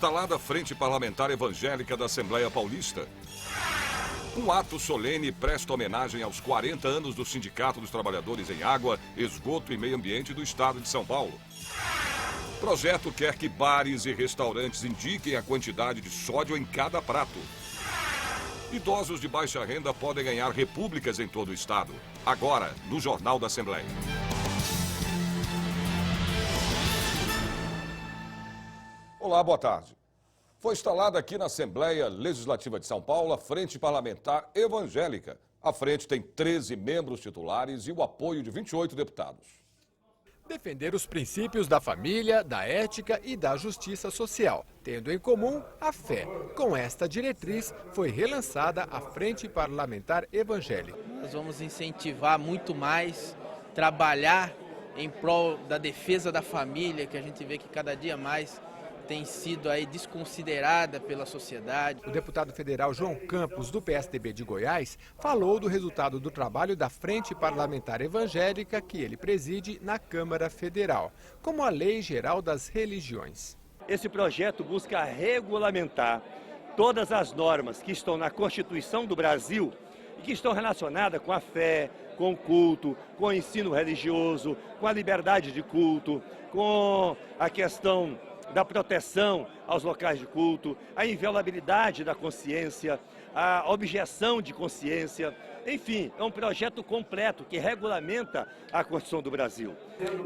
instalada a Frente Parlamentar Evangélica da Assembleia Paulista. Um ato solene presta homenagem aos 40 anos do Sindicato dos Trabalhadores em Água, Esgoto e Meio Ambiente do Estado de São Paulo. Projeto quer que bares e restaurantes indiquem a quantidade de sódio em cada prato. Idosos de baixa renda podem ganhar repúblicas em todo o estado. Agora, no Jornal da Assembleia. Olá, boa tarde. Foi instalada aqui na Assembleia Legislativa de São Paulo a Frente Parlamentar Evangélica. A frente tem 13 membros titulares e o apoio de 28 deputados. Defender os princípios da família, da ética e da justiça social, tendo em comum a fé. Com esta diretriz, foi relançada a Frente Parlamentar Evangélica. Nós vamos incentivar muito mais, trabalhar em prol da defesa da família, que a gente vê que cada dia mais tem sido aí desconsiderada pela sociedade. O deputado federal João Campos, do PSDB de Goiás, falou do resultado do trabalho da Frente Parlamentar Evangélica que ele preside na Câmara Federal, como a Lei Geral das Religiões. Esse projeto busca regulamentar todas as normas que estão na Constituição do Brasil e que estão relacionadas com a fé, com o culto, com o ensino religioso, com a liberdade de culto, com a questão da proteção aos locais de culto, a inviolabilidade da consciência, a objeção de consciência. Enfim, é um projeto completo que regulamenta a Constituição do Brasil.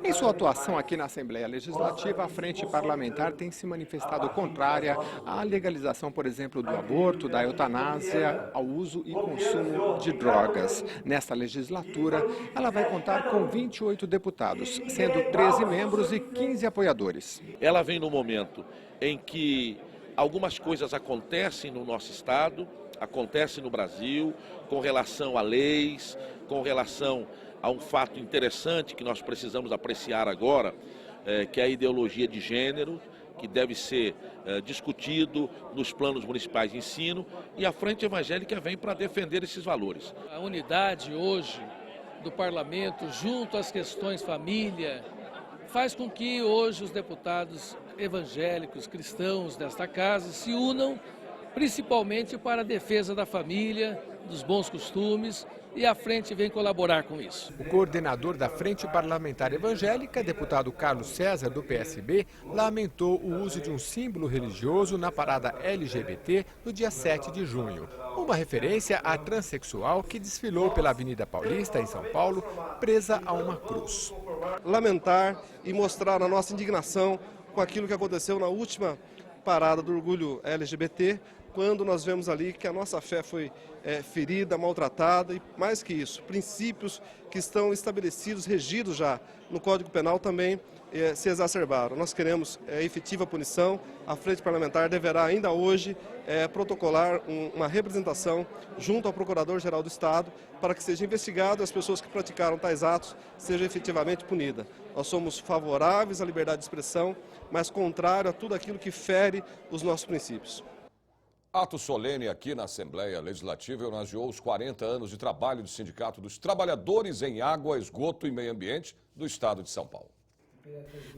Em sua atuação aqui na Assembleia Legislativa, a Frente Parlamentar tem se manifestado contrária à legalização, por exemplo, do aborto, da eutanásia, ao uso e consumo de drogas. Nesta legislatura, ela vai contar com 28 deputados, sendo 13 membros e 15 apoiadores. Ela vem no momento em que algumas coisas acontecem no nosso estado, acontecem no Brasil, com relação a leis, com relação a um fato interessante que nós precisamos apreciar agora, que é a ideologia de gênero, que deve ser discutido nos planos municipais de ensino, e a Frente Evangélica vem para defender esses valores. A unidade hoje do parlamento junto às questões família faz com que hoje os deputados evangélicos, cristãos desta casa se unam principalmente para a defesa da família, dos bons costumes, e a frente vem colaborar com isso. O coordenador da Frente Parlamentar Evangélica, deputado Carlos César, do PSB, lamentou o uso de um símbolo religioso na parada LGBT no dia 7 de junho. Uma referência à transexual que desfilou pela Avenida Paulista, em São Paulo, presa a uma cruz. Lamentar e mostrar a nossa indignação com aquilo que aconteceu na última parada do orgulho LGBT, quando nós vemos ali que a nossa fé foi ferida, maltratada e, mais que isso, princípios que estão estabelecidos, regidos já no Código Penal também se exacerbaram. Nós queremos efetiva punição. A Frente Parlamentar deverá ainda hoje protocolar uma representação junto ao Procurador-Geral do Estado para que seja investigado e as pessoas que praticaram tais atos sejam efetivamente punidas. Nós somos favoráveis à liberdade de expressão, mas contrário a tudo aquilo que fere os nossos princípios. Ato solene aqui na Assembleia Legislativa homenageou os 40 anos de trabalho do Sindicato dos Trabalhadores em Água, Esgoto e Meio Ambiente do Estado de São Paulo.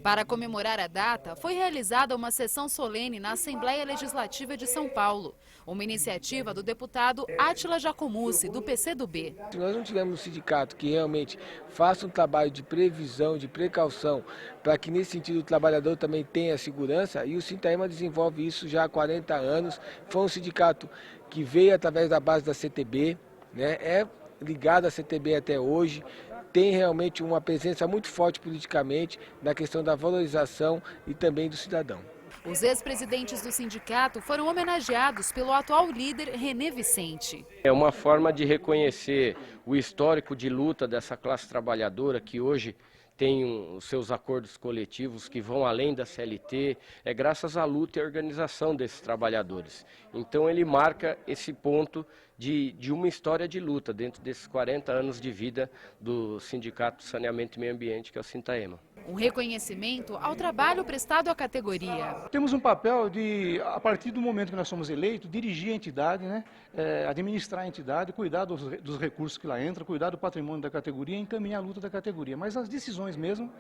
Para comemorar a data, foi realizada uma sessão solene na Assembleia Legislativa de São Paulo, uma iniciativa do deputado Átila Giacomuzzi, do PCdoB. Se nós não tivermos um sindicato que realmente faça um trabalho de previsão, de precaução, para que nesse sentido o trabalhador também tenha segurança, e o Sintaema desenvolve isso já há 40 anos, foi um sindicato que veio através da base da CTB, né, é ligado à CTB até hoje, tem realmente uma presença muito forte politicamente na questão da valorização e também do cidadão. Os ex-presidentes do sindicato foram homenageados pelo atual líder René Vicente. É uma forma de reconhecer o histórico de luta dessa classe trabalhadora que hoje tem os seus acordos coletivos que vão além da CLT, é graças à luta e à organização desses trabalhadores. Então ele marca esse ponto de uma história de luta dentro desses 40 anos de vida do Sindicato Saneamento e Meio Ambiente, que é o Sintaema. Um reconhecimento ao trabalho prestado à categoria. Temos um papel de, a partir do momento que nós somos eleitos, dirigir a entidade, né? Administrar a entidade, cuidar dos recursos que lá entram, cuidar do patrimônio da categoria e encaminhar a luta da categoria. Mas as decisões mesmo,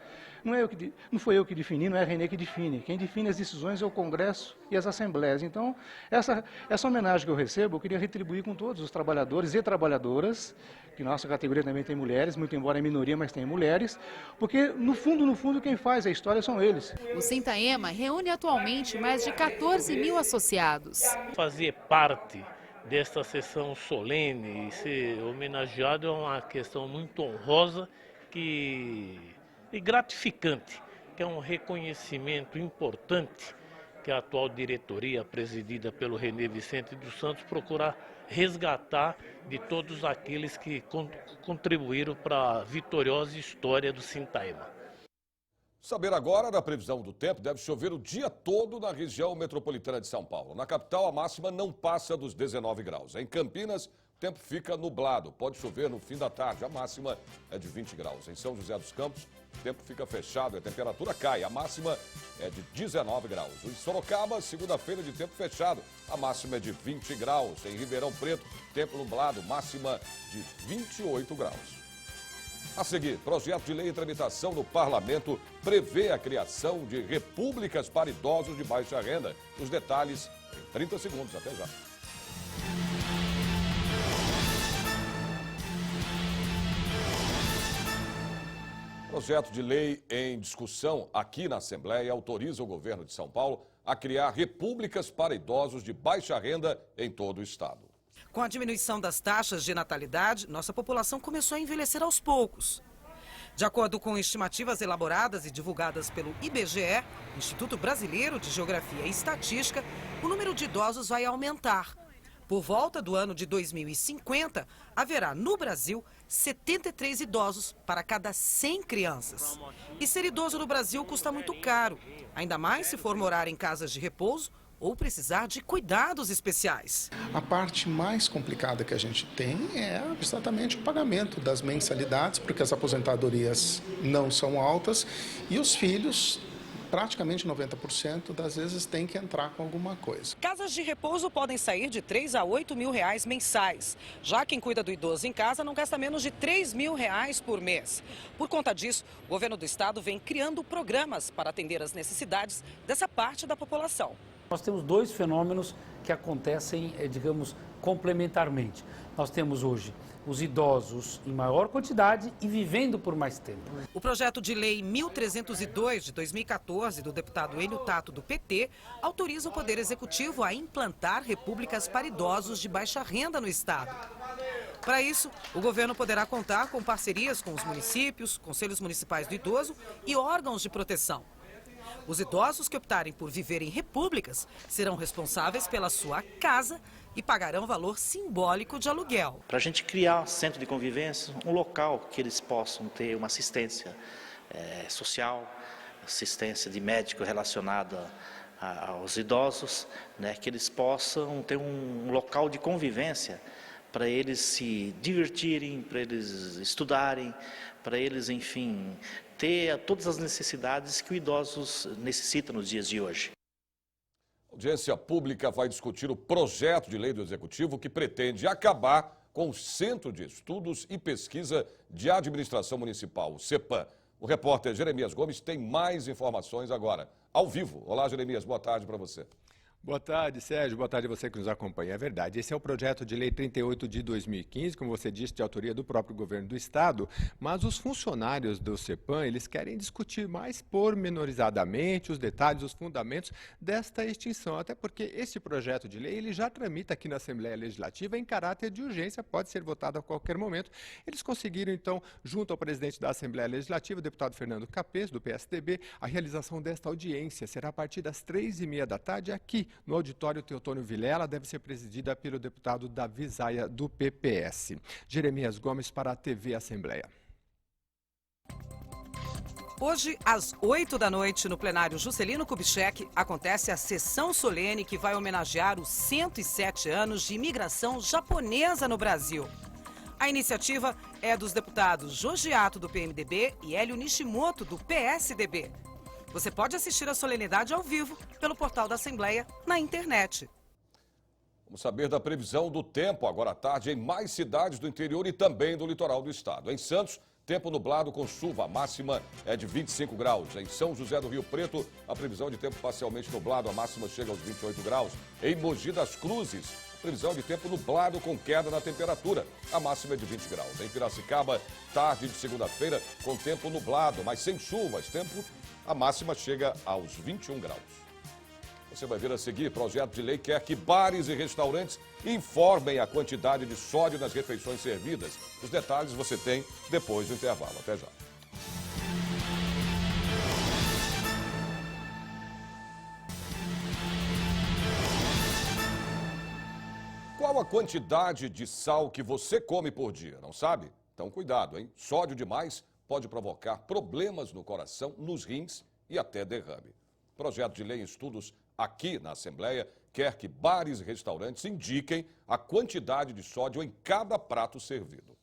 não foi eu que defini, não é a Renê que define. Quem define as decisões é o Congresso e as Assembleias. Então, essa homenagem que eu recebo, eu queria retribuir com todos os trabalhadores e trabalhadoras, que nossa categoria também tem mulheres, muito embora é minoria, mas tem mulheres, porque no fundo, quem faz a história são eles. O Sintaema reúne atualmente mais de 14 mil associados. Fazer parte desta sessão solene e ser homenageado é uma questão muito honrosa e gratificante, que é um reconhecimento importante que a atual diretoria, presidida pelo Renê Vicente dos Santos, procura resgatar de todos aqueles que contribuíram para a vitoriosa história do Sintaema. Saber agora da previsão do tempo, deve chover o dia todo na região metropolitana de São Paulo. Na capital, a máxima não passa dos 19 graus. Em Campinas, o tempo fica nublado, pode chover no fim da tarde, a máxima é de 20 graus. Em São José dos Campos, o tempo fica fechado e a temperatura cai, a máxima é de 19 graus. Em Sorocaba, segunda-feira de tempo fechado, a máxima é de 20 graus. Em Ribeirão Preto, tempo nublado, máxima de 28 graus. A seguir, projeto de lei em tramitação no Parlamento prevê a criação de repúblicas para idosos de baixa renda. Os detalhes em 30 segundos, até já. Projeto de lei em discussão aqui na Assembleia autoriza o governo de São Paulo a criar repúblicas para idosos de baixa renda em todo o estado. Com a diminuição das taxas de natalidade, nossa população começou a envelhecer aos poucos. De acordo com estimativas elaboradas e divulgadas pelo IBGE, Instituto Brasileiro de Geografia e Estatística, o número de idosos vai aumentar. Por volta do ano de 2050, haverá no Brasil 73 idosos para cada 100 crianças. E ser idoso no Brasil custa muito caro, ainda mais se for morar em casas de repouso ou precisar de cuidados especiais. A parte mais complicada que a gente tem é exatamente o pagamento das mensalidades, porque as aposentadorias não são altas e os filhos, praticamente 90% das vezes, têm que entrar com alguma coisa. Casas de repouso podem sair de 3 a 8 mil reais mensais. Já quem cuida do idoso em casa não gasta menos de 3 mil reais por mês. Por conta disso, o governo do estado vem criando programas para atender às necessidades dessa parte da população. Nós temos dois fenômenos que acontecem, digamos, complementarmente. Nós temos hoje os idosos em maior quantidade e vivendo por mais tempo. O projeto de lei 1302 de 2014 do deputado Enio Tato do PT autoriza o Poder Executivo a implantar repúblicas para idosos de baixa renda no estado. Para isso, o governo poderá contar com parcerias com os municípios, conselhos municipais do idoso e órgãos de proteção. Os idosos que optarem por viver em repúblicas serão responsáveis pela sua casa e pagarão valor simbólico de aluguel. Para a gente criar um centro de convivência, um local que eles possam ter uma assistência social, assistência de médico relacionada aos idosos, né, que eles possam ter um local de convivência para eles se divertirem, para eles estudarem, para eles, enfim, ter todas as necessidades que o idoso necessita nos dias de hoje. A audiência pública vai discutir o projeto de lei do Executivo que pretende acabar com o Centro de Estudos e Pesquisa de Administração Municipal, o CEPAM. O repórter Jeremias Gomes tem mais informações agora, ao vivo. Olá, Jeremias, boa tarde para você. Boa tarde, Sérgio. Boa tarde a você que nos acompanha. É verdade, esse é o projeto de lei 38 de 2015, como você disse, de autoria do próprio governo do estado, mas os funcionários do CEPAM, eles querem discutir mais pormenorizadamente os detalhes, os fundamentos desta extinção, até porque esse projeto de lei, ele já tramita aqui na Assembleia Legislativa em caráter de urgência, pode ser votado a qualquer momento. Eles conseguiram, então, junto ao presidente da Assembleia Legislativa, o deputado Fernando Capês, do PSDB, a realização desta audiência será a partir das 3h30 da tarde aqui no auditório Teotônio Vilela, deve ser presidida pelo deputado Davi Zaia, do PPS. Jeremias Gomes para a TV Assembleia. Hoje, às 8 da noite, no plenário Juscelino Kubitschek, acontece a sessão solene que vai homenagear os 107 anos de imigração japonesa no Brasil. A iniciativa é dos deputados Jorge Ato, do PMDB, e Hélio Nishimoto, do PSDB. Você pode assistir a solenidade ao vivo pelo portal da Assembleia na internet. Vamos saber da previsão do tempo agora à tarde em mais cidades do interior e também do litoral do estado. Em Santos, tempo nublado com chuva, a máxima é de 25 graus. Em São José do Rio Preto, a previsão de tempo parcialmente nublado, a máxima chega aos 28 graus. Em Mogi das Cruzes, previsão de tempo nublado com queda na temperatura, a máxima é de 20 graus. Em Piracicaba, tarde de segunda-feira com tempo nublado, mas sem chuvas, a máxima chega aos 21 graus. Você vai ver a seguir, projeto de lei quer que bares e restaurantes informem a quantidade de sódio nas refeições servidas. Os detalhes você tem depois do intervalo. Até já. Qual a quantidade de sal que você come por dia? Não sabe? Então cuidado, hein? Sódio demais pode provocar problemas no coração, nos rins e até derrame. Projeto de lei em estudos aqui na Assembleia quer que bares e restaurantes indiquem a quantidade de sódio em cada prato servido.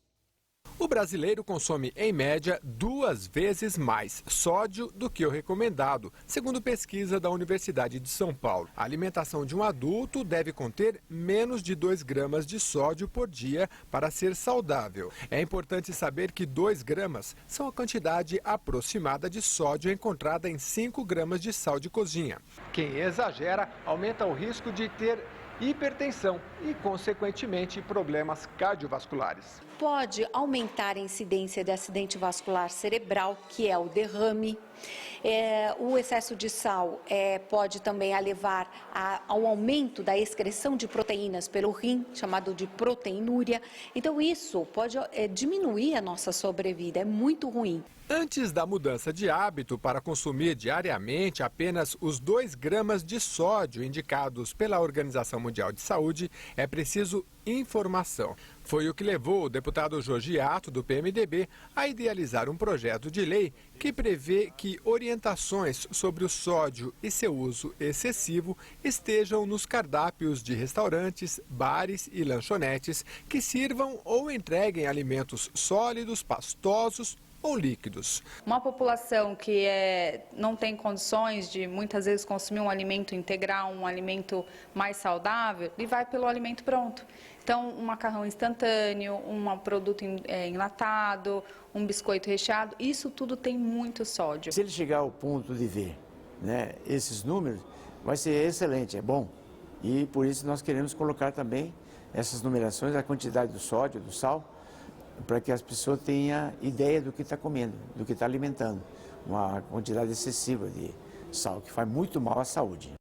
O brasileiro consome, em média, 2 vezes mais sódio do que o recomendado, segundo pesquisa da Universidade de São Paulo. A alimentação de um adulto deve conter menos de 2 gramas de sódio por dia para ser saudável. É importante saber que 2 gramas são a quantidade aproximada de sódio encontrada em 5 gramas de sal de cozinha. Quem exagera aumenta o risco de ter hipertensão e, consequentemente, problemas cardiovasculares. Pode aumentar a incidência de acidente vascular cerebral, que é o derrame. O excesso de sal pode também levar ao aumento da excreção de proteínas pelo rim, chamado de proteinúria. Então, isso pode diminuir a nossa sobrevida, é muito ruim. Antes da mudança de hábito para consumir diariamente apenas os 2 gramas de sódio indicados pela Organização Mundial de Saúde, é preciso informação. Foi o que levou o deputado Jorge Ato, do PMDB, a idealizar um projeto de lei que prevê que orientações sobre o sódio e seu uso excessivo estejam nos cardápios de restaurantes, bares e lanchonetes que sirvam ou entreguem alimentos sólidos, pastosos ou líquidos. Uma população que não tem condições de muitas vezes consumir um alimento integral, um alimento mais saudável, ele vai pelo alimento pronto. Então, um macarrão instantâneo, um produto enlatado, um biscoito recheado, isso tudo tem muito sódio. Se ele chegar ao ponto de ver, esses números, vai ser excelente, é bom. E por isso nós queremos colocar também essas numerações, a quantidade do sódio, do sal, para que as pessoas tenham ideia do que está comendo, do que está alimentando. Uma quantidade excessiva de sal, que faz muito mal à saúde.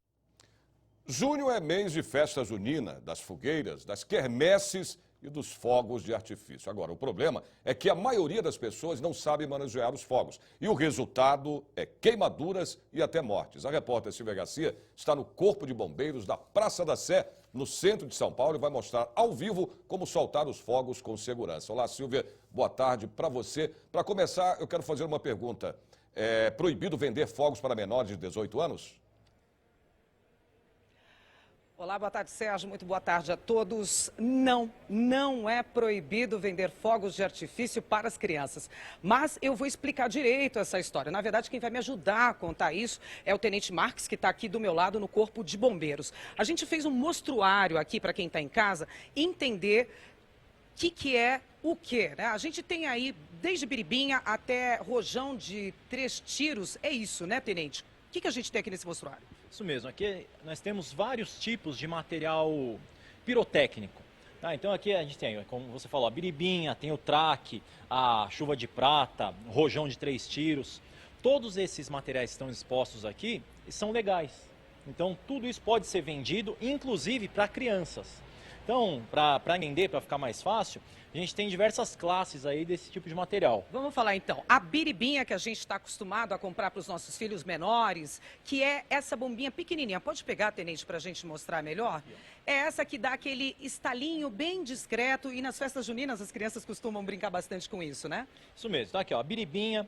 Junho é mês de festa junina, das fogueiras, das quermesses e dos fogos de artifício. Agora, o problema é que a maioria das pessoas não sabe manusear os fogos. E o resultado é queimaduras e até mortes. A repórter Silvia Garcia está no Corpo de Bombeiros da Praça da Sé, no centro de São Paulo, e vai mostrar ao vivo como soltar os fogos com segurança. Olá, Silvia, boa tarde para você. Para começar, eu quero fazer uma pergunta. É proibido vender fogos para menores de 18 anos? Olá, boa tarde, Sérgio. Muito boa tarde a todos. Não é proibido vender fogos de artifício para as crianças. Mas eu vou explicar direito essa história. Na verdade, quem vai me ajudar a contar isso é o Tenente Marques, que está aqui do meu lado no Corpo de Bombeiros. A gente fez um mostruário aqui para quem está em casa entender o que é o quê, né? A gente tem aí desde biribinha até rojão de 3 tiros. É isso, né, Tenente? O que a gente tem aqui nesse mostruário? Isso mesmo, aqui nós temos vários tipos de material pirotécnico. Tá? Então aqui a gente tem, como você falou, a biribinha, tem o traque, a chuva de prata, o rojão de 3 tiros. Todos esses materiais que estão expostos aqui são legais. Então tudo isso pode ser vendido, inclusive para crianças. Então, para entender, para ficar mais fácil, a gente tem diversas classes aí desse tipo de material. Vamos falar então, a biribinha que a gente está acostumado a comprar para os nossos filhos menores, que é essa bombinha pequenininha. Pode pegar, Tenente, para a gente mostrar melhor? É essa que dá aquele estalinho bem discreto e nas festas juninas as crianças costumam brincar bastante com isso, né? Isso mesmo, tá aqui ó, a biribinha.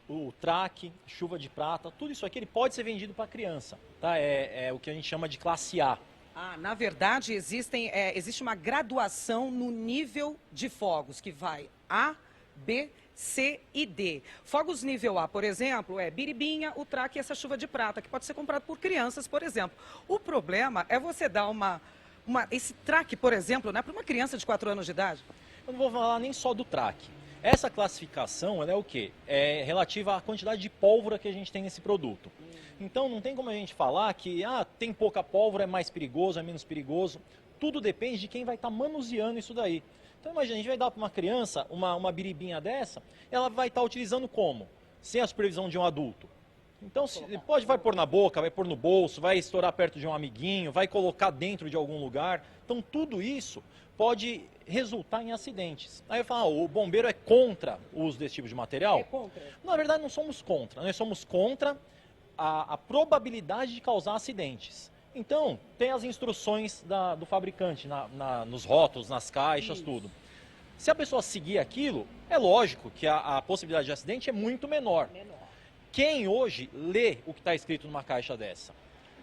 o traque, chuva de prata, tudo isso aqui ele pode ser vendido para criança, tá? É o que a gente chama de classe A. Ah, na verdade, existe uma graduação no nível de fogos, que vai A, B, C e D. Fogos nível A, por exemplo, é biribinha, o traque e essa chuva de prata, que pode ser comprado por crianças, por exemplo. O problema é você dar esse traque, por exemplo, né, para uma criança de 4 anos de idade. Eu não vou falar nem só do traque. Essa classificação, ela é o quê? É relativa à quantidade de pólvora que a gente tem nesse produto. Então não tem como a gente falar que tem pouca pólvora, é mais perigoso, é menos perigoso. Tudo depende de quem vai estar manuseando isso daí. Então imagina, a gente vai dar para uma criança uma biribinha dessa, ela vai estar utilizando como? Sem a supervisão de um adulto. Então vai pôr na boca, vai pôr no bolso, vai estourar perto de um amiguinho, vai colocar dentro de algum lugar. Então tudo isso pode resultar em acidentes. Aí eu falo, o bombeiro é contra o uso desse tipo de material? É contra? Na verdade não somos contra, nós somos contra a probabilidade de causar acidentes. Então, tem as instruções do fabricante nos rótulos, nas caixas, tudo. Se a pessoa seguir aquilo, é lógico que a possibilidade de acidente é muito menor. Quem hoje lê o que está escrito numa caixa dessa?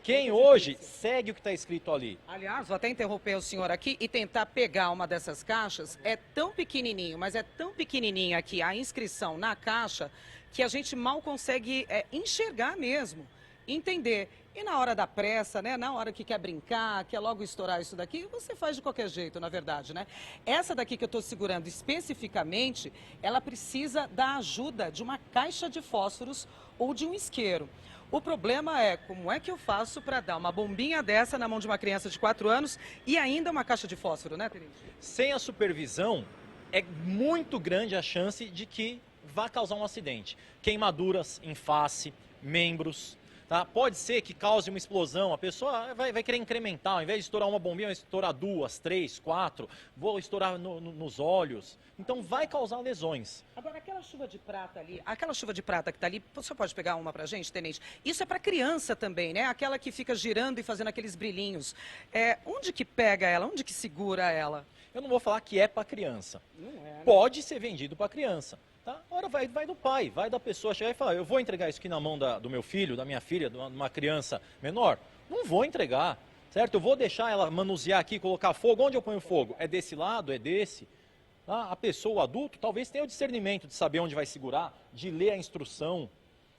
Quem hoje segue o que está escrito ali? Aliás, vou até interromper o senhor aqui e tentar pegar uma dessas caixas. É tão pequenininho, mas é tão pequenininho aqui a inscrição na caixa que a gente mal consegue enxergar mesmo, entender. E na hora da pressa, né, na hora que quer brincar, quer logo estourar isso daqui, você faz de qualquer jeito, na verdade, né? Essa daqui que eu estou segurando especificamente, ela precisa da ajuda de uma caixa de fósforos ou de um isqueiro. O problema é, como é que eu faço para dar uma bombinha dessa na mão de uma criança de 4 anos e ainda uma caixa de fósforo, né, Tenente? Sem a supervisão, é muito grande a chance de que vá causar um acidente. Queimaduras em face, membros. Tá? Pode ser que cause uma explosão, a pessoa vai querer incrementar, ao invés de estourar uma bombinha, vai estourar 2, 3, 4, vou estourar nos olhos. Então vai causar lesões. Agora, aquela chuva de prata ali, aquela chuva de prata que está ali, você pode pegar uma pra gente, Tenente? Isso é para criança também, né? Aquela que fica girando e fazendo aqueles brilhinhos. Onde que pega ela? Onde que segura ela? Eu não vou falar que é para criança. Não é, né? Pode ser vendido para criança. Tá? Agora vai do pai, vai da pessoa chegar e falar, eu vou entregar isso aqui na mão do meu filho, da minha filha, de uma criança menor? Não vou entregar, certo? Eu vou deixar ela manusear aqui, colocar fogo. Onde eu ponho fogo? É desse lado? É desse? Tá? A pessoa, o adulto, talvez tenha o discernimento de saber onde vai segurar, de ler a instrução.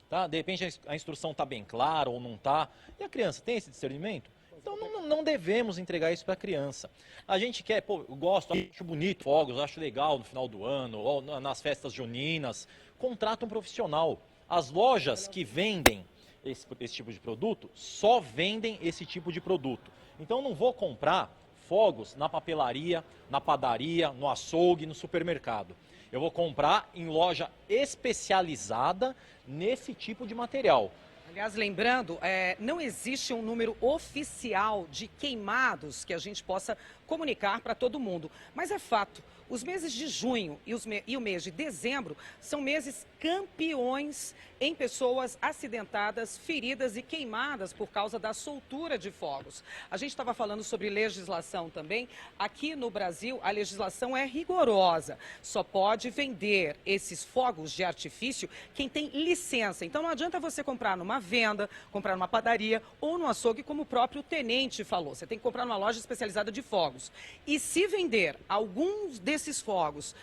Tá? De repente a instrução está bem clara ou não está. E a criança tem esse discernimento? Então não devemos entregar isso para a criança. A gente quer, eu gosto, acho bonito fogos, acho legal no final do ano, ou nas festas juninas. Contrata um profissional. As lojas que vendem esse tipo de produto, só vendem esse tipo de produto. Então não vou comprar fogos na papelaria, na padaria, no açougue, no supermercado. Eu vou comprar em loja especializada nesse tipo de material. Aliás, lembrando, não existe um número oficial de queimados que a gente possa comunicar para todo mundo. Mas é fato, os meses de junho e o mês de dezembro são meses campeões em pessoas acidentadas, feridas e queimadas por causa da soltura de fogos. A gente estava falando sobre legislação também. Aqui no Brasil, a legislação é rigorosa. Só pode vender esses fogos de artifício quem tem licença. Então não adianta você comprar numa venda, comprar numa padaria ou no açougue, como o próprio Tenente falou. Você tem que comprar numa loja especializada de fogos. E se vender alguns desses fogos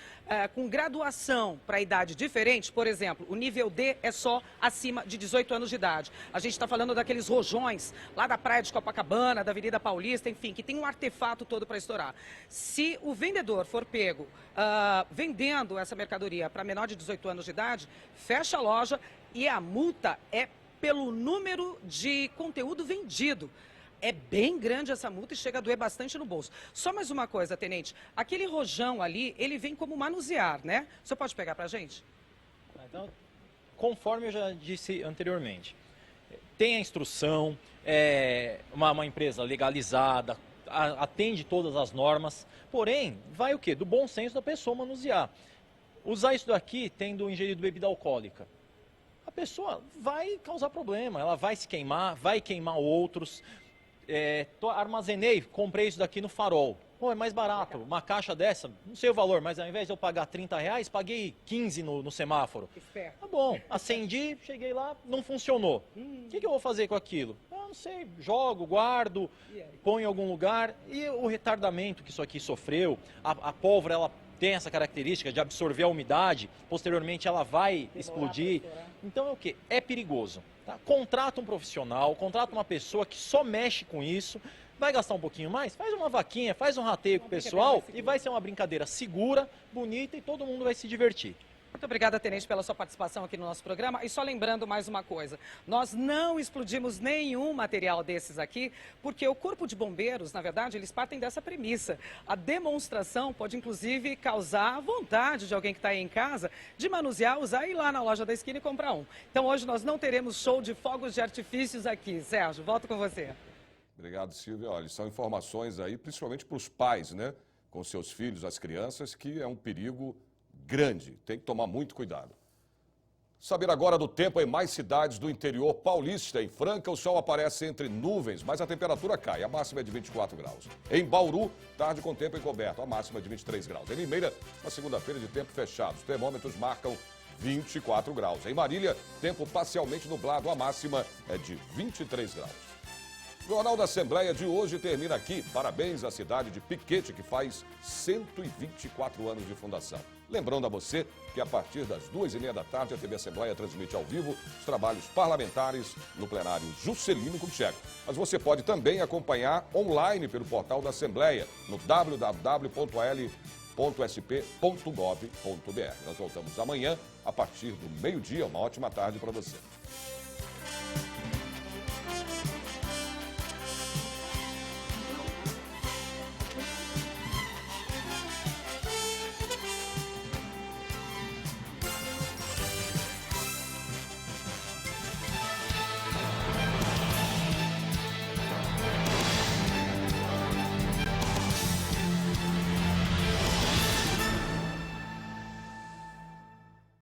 com graduação para idade diferente, por exemplo, o nível D é só acima de 18 anos de idade. A gente está falando daqueles rojões lá da praia de Copacabana, da Avenida Paulista, enfim, que tem um artefato todo para estourar. Se o vendedor for pego vendendo essa mercadoria para menor de 18 anos de idade, fecha a loja e a multa é pelo número de conteúdo vendido. É bem grande essa multa e chega a doer bastante no bolso. Só mais uma coisa, Tenente. Aquele rojão ali, ele vem como manusear, né? O senhor pode pegar pra gente? Então, conforme eu já disse anteriormente, tem a instrução, uma empresa legalizada, atende todas as normas, porém, vai o quê? Do bom senso da pessoa manusear. Usar isso daqui tendo ingerido bebida alcoólica. A pessoa vai causar problema, ela vai se queimar, vai queimar outros. Armazenei, comprei isso daqui no Farol. Pô, é mais barato, uma caixa dessa, não sei o valor, mas ao invés de eu pagar R$30, paguei 15 no semáforo. Tá bom, acendi, cheguei lá, não funcionou. O que eu vou fazer com aquilo? Eu não sei, jogo, guardo, ponho em algum lugar. E o retardamento que isso aqui sofreu, a pólvora, ela tem essa característica de absorver a umidade, posteriormente ela vai explodir. Então é o quê? É perigoso. Tá? Contrata um profissional, contrata uma pessoa que só mexe com isso. Vai gastar um pouquinho mais? Faz uma vaquinha, faz um rateio com o pessoal e vai ser uma brincadeira segura, bonita e todo mundo vai se divertir. Muito obrigada, Tenente, pela sua participação aqui no nosso programa. E só lembrando mais uma coisa, nós não explodimos nenhum material desses aqui, porque o Corpo de Bombeiros, na verdade, eles partem dessa premissa. A demonstração pode, inclusive, causar a vontade de alguém que está aí em casa de manusear, usar e ir lá na loja da esquina e comprar um. Então, hoje nós não teremos show de fogos de artifícios aqui. Sérgio, volto com você. Obrigado, Silvia. Olha, são informações aí, principalmente para os pais, né? Com seus filhos, as crianças, que é um perigo grande. Tem que tomar muito cuidado. Saber agora do tempo em mais cidades do interior paulista. Em Franca, o sol aparece entre nuvens, mas a temperatura cai. A máxima é de 24 graus. Em Bauru, tarde com tempo encoberto. A máxima é de 23 graus. Em Limeira, uma segunda-feira de tempo fechado. Os termômetros marcam 24 graus. Em Marília, tempo parcialmente nublado. A máxima é de 23 graus. O Jornal da Assembleia de hoje termina aqui. Parabéns à cidade de Piquete, que faz 124 anos de fundação. Lembrando a você que a partir das 2h30 da tarde a TV Assembleia transmite ao vivo os trabalhos parlamentares no plenário Juscelino Kubitschek. Mas você pode também acompanhar online pelo portal da Assembleia no www.l.sp.gov.br. Nós voltamos amanhã a partir do meio-dia. Uma ótima tarde para você.